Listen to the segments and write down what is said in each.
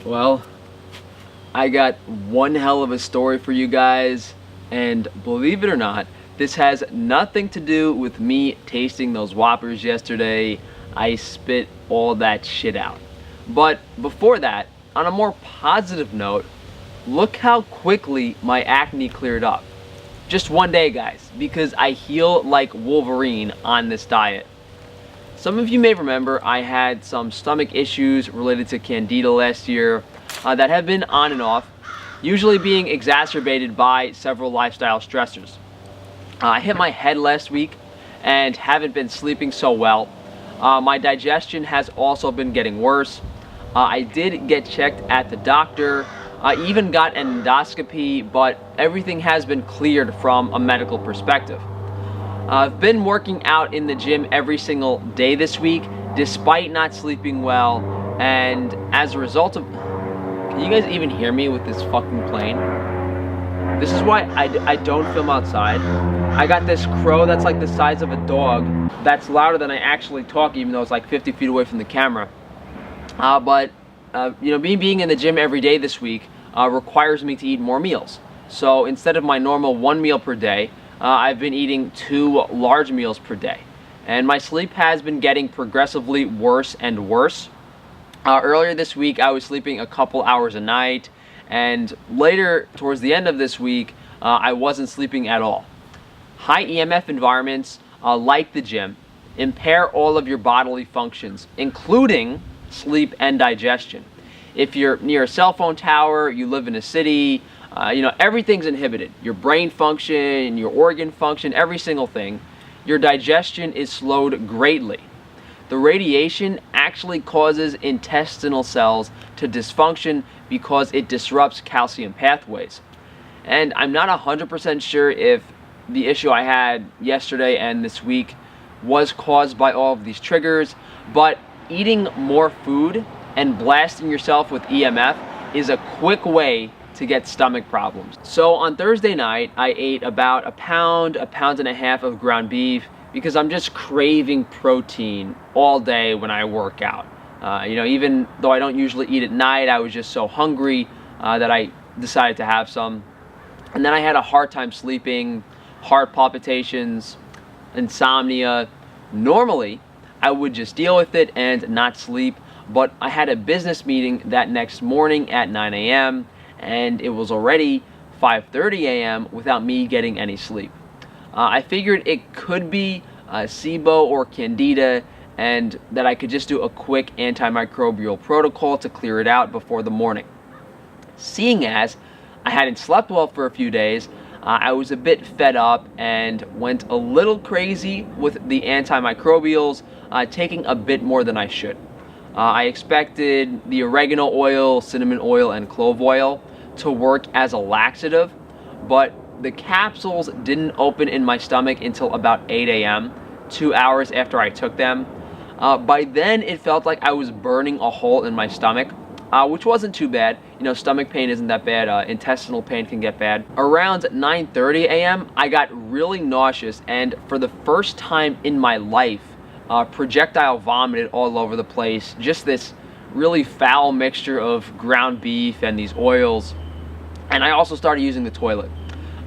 Well, I got one hell of a story for you guys, and believe it or not, this has nothing to do with me tasting those Whoppers yesterday. I spit all that shit out. But before that, on a more positive note, look how quickly my acne cleared up. Just one day, guys, because I heal like Wolverine on this diet. Some of you may remember I had some stomach issues related to Candida last year that have been on and off, usually being exacerbated by several lifestyle stressors. I hit my head last week and haven't been sleeping so well. My digestion has also been getting worse. I did get checked at the doctor. I even got an endoscopy, but everything has been cleared from a medical perspective. I've been working out in the gym every single day this week, despite not sleeping well, and as a result of... Can you guys even hear me with this fucking plane? This is why I don't film outside. I got this crow that's like the size of a dog, that's louder than I actually talk, even though it's like 50 feet away from the camera. You know, me being in the gym every day this week requires me to eat more meals. So instead of my normal 1 meal per day, I've been eating 2 large meals per day. And my sleep has been getting progressively worse and worse. Earlier this week, I was sleeping a couple hours a night. And later, towards the end of this week, I wasn't sleeping at all. High EMF environments, like the gym, impair all of your bodily functions, including sleep and digestion. If you're near a cell phone tower, you live in a city, you know, everything's inhibited. Your brain function, your organ function, every single thing. Your digestion is slowed greatly. The radiation actually causes intestinal cells to dysfunction because it disrupts calcium pathways. And I'm not 100% sure if the issue I had yesterday and this week was caused by all of these triggers, but eating more food and blasting yourself with EMF is a quick way to get stomach problems. So on Thursday night, I ate about a pound and a half of ground beef because I'm just craving protein all day when I work out. You know, even though I don't usually eat at night, I was just so hungry that I decided to have some. And then I had a hard time sleeping, heart palpitations, insomnia. Normally, I would just deal with it and not sleep, but I had a business meeting that next morning at 9 a.m. and it was already 5:30 a.m. without me getting any sleep. I figured it could be SIBO or Candida, and that I could just do a quick antimicrobial protocol to clear it out before the morning. Seeing as I hadn't slept well for a few days, I was a bit fed up and went a little crazy with the antimicrobials, taking a bit more than I should. I expected the oregano oil, cinnamon oil, and clove oil to work as a laxative, but the capsules didn't open in my stomach until about 8 a.m., 2 hours after I took them. By then, it felt like I was burning a hole in my stomach, which wasn't too bad. You know, stomach pain isn't that bad. Intestinal pain can get bad. Around 9:30 a.m., I got really nauseous, and for the first time in my life, projectile vomited all over the place. Just this really foul mixture of ground beef and these oils. And I also started using the toilet.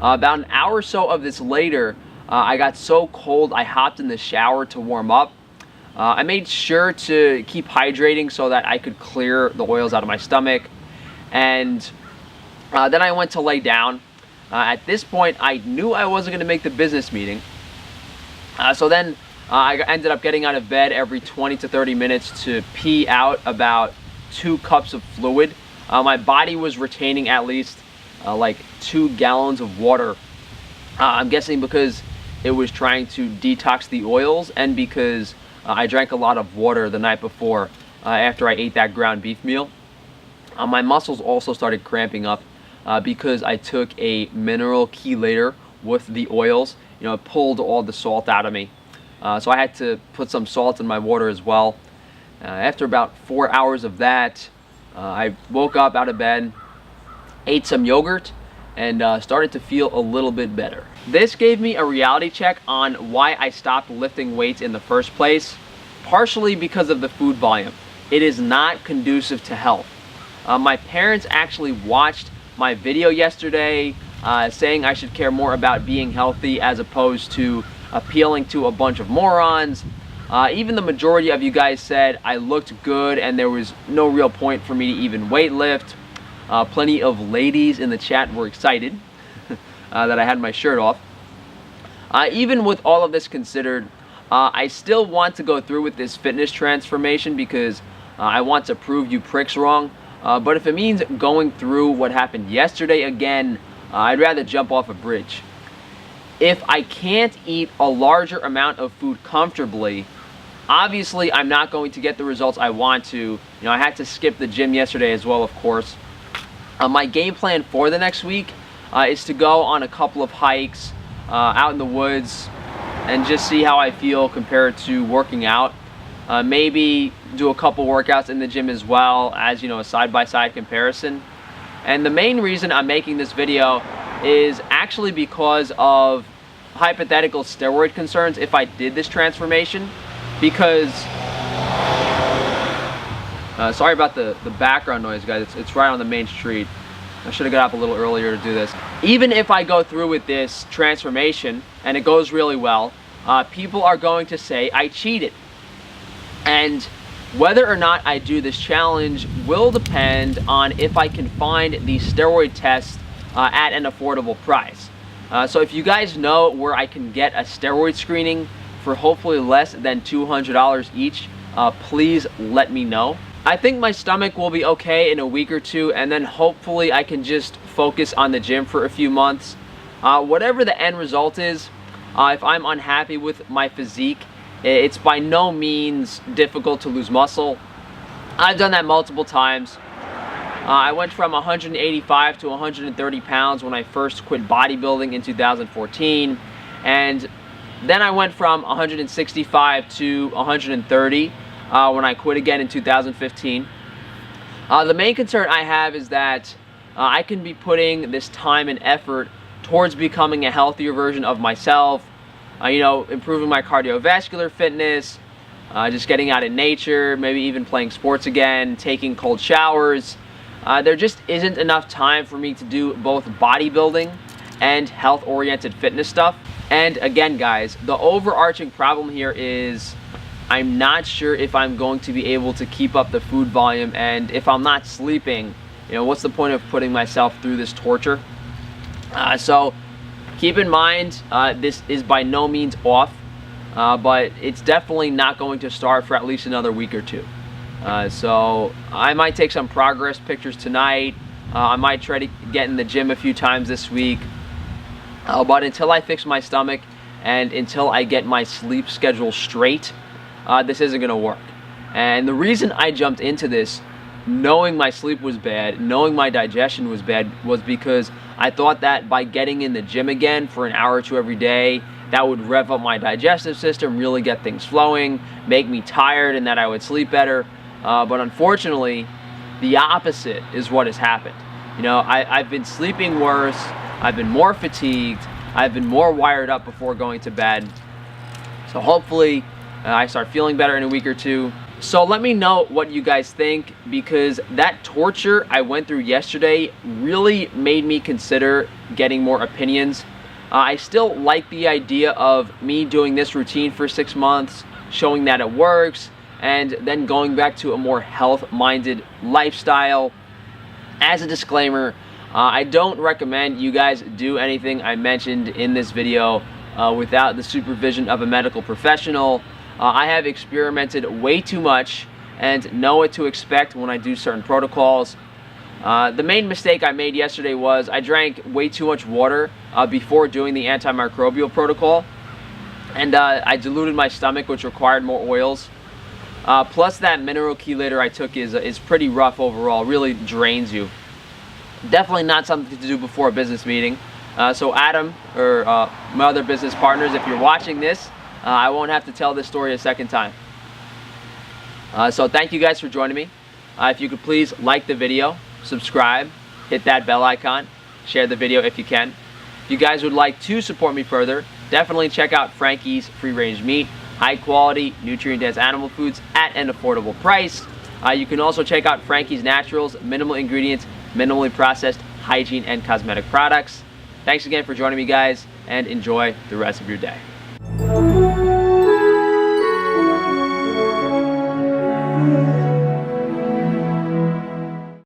About an hour or so of this later, I got so cold I hopped in the shower to warm up. I made sure to keep hydrating so that I could clear the oils out of my stomach. And then I went to lay down. At this point, I knew I wasn't going to make the business meeting. So then I ended up getting out of bed every 20 to 30 minutes to pee out about 2 cups of fluid. My body was retaining at least like 2 gallons of water. I'm guessing because it was trying to detox the oils, and because I drank a lot of water the night before after I ate that ground beef meal. My muscles also started cramping up because I took a mineral chelator with the oils. You know, it pulled all the salt out of me. So I had to put some salt in my water as well. After about 4 hours of that, I woke up out of bed, ate some yogurt, and started to feel a little bit better. This gave me a reality check on why I stopped lifting weights in the first place, partially because of the food volume. It is not conducive to health. My parents actually watched my video yesterday saying I should care more about being healthy as opposed to appealing to a bunch of morons. Even the majority of you guys said I looked good and there was no real point for me to even weight lift. Plenty of ladies in the chat were excited that I had my shirt off. Even with all of this considered, I still want to go through with this fitness transformation because I want to prove you pricks wrong. But if it means going through what happened yesterday again, I'd rather jump off a bridge. If I can't eat a larger amount of food comfortably, obviously I'm not going to get the results I want to. You know, I had to skip the gym yesterday as well, of course. My game plan for the next week is to go on a couple of hikes out in the woods and just see how I feel compared to working out. Maybe do a couple workouts in the gym as well as, you know, a side-by-side comparison. And the main reason I'm making this video is actually because of hypothetical steroid concerns if I did this transformation. Because sorry about the background noise, guys. It's right on the main street. I should have got up a little earlier to do this. Even if I go through with this transformation and it goes really well, people are going to say I cheated. And whether or not I do this challenge will depend on if I can find the steroid test at an affordable price. So if you guys know where I can get a steroid screening for hopefully less than $200 each, please let me know. I think my stomach will be okay in a week or two, and then hopefully I can just focus on the gym for a few months. Whatever the end result is, if I'm unhappy with my physique, it's by no means difficult to lose muscle. I've done that multiple times. I went from 185 to 130 pounds when I first quit bodybuilding in 2014, and then I went from 165 to 130 when I quit again in 2015. The main concern I have is that I can be putting this time and effort towards becoming a healthier version of myself, you know, improving my cardiovascular fitness, just getting out in nature, maybe even playing sports again, taking cold showers. There just isn't enough time for me to do both bodybuilding and health-oriented fitness stuff. And again, guys, the overarching problem here is I'm not sure if I'm going to be able to keep up the food volume, and if I'm not sleeping, you know, what's the point of putting myself through this torture? So keep in mind, this is by no means off, but it's definitely not going to start for at least another week or two. So I might take some progress pictures tonight. I might try to get in the gym a few times this week. But until I fix my stomach and until I get my sleep schedule straight, this isn't going to work. And the reason I jumped into this, knowing my sleep was bad, knowing my digestion was bad, was because I thought that by getting in the gym again for an hour or two every day, that would rev up my digestive system, really get things flowing, make me tired, and that I would sleep better. But unfortunately, the opposite is what has happened. You know, I've been sleeping worse, I've been more fatigued, I've been more wired up before going to bed. So hopefully I start feeling better in a week or two. So let me know what you guys think, because that torture I went through yesterday really made me consider getting more opinions. I still like the idea of me doing this routine for 6 months, showing that it works, and then going back to a more health-minded lifestyle. As a disclaimer, I don't recommend you guys do anything I mentioned in this video without the supervision of a medical professional. I have experimented way too much and know what to expect when I do certain protocols. The main mistake I made yesterday was I drank way too much water before doing the antimicrobial protocol, and I diluted my stomach, which required more oils. Plus that mineral chelator I took is pretty rough overall, really drains you. Definitely not something to do before a business meeting. So Adam, or my other business partners, if you're watching this, I won't have to tell this story a second time. So thank you guys for joining me. If you could please like the video, subscribe, hit that bell icon, share the video if you can. If you guys would like to support me further, definitely check out Frankie's free range meat, high quality, nutrient dense animal foods at an affordable price. You can also check out Frankie's Naturals, minimal ingredients, minimally processed hygiene and cosmetic products. Thanks again for joining me, guys, and enjoy the rest of your day.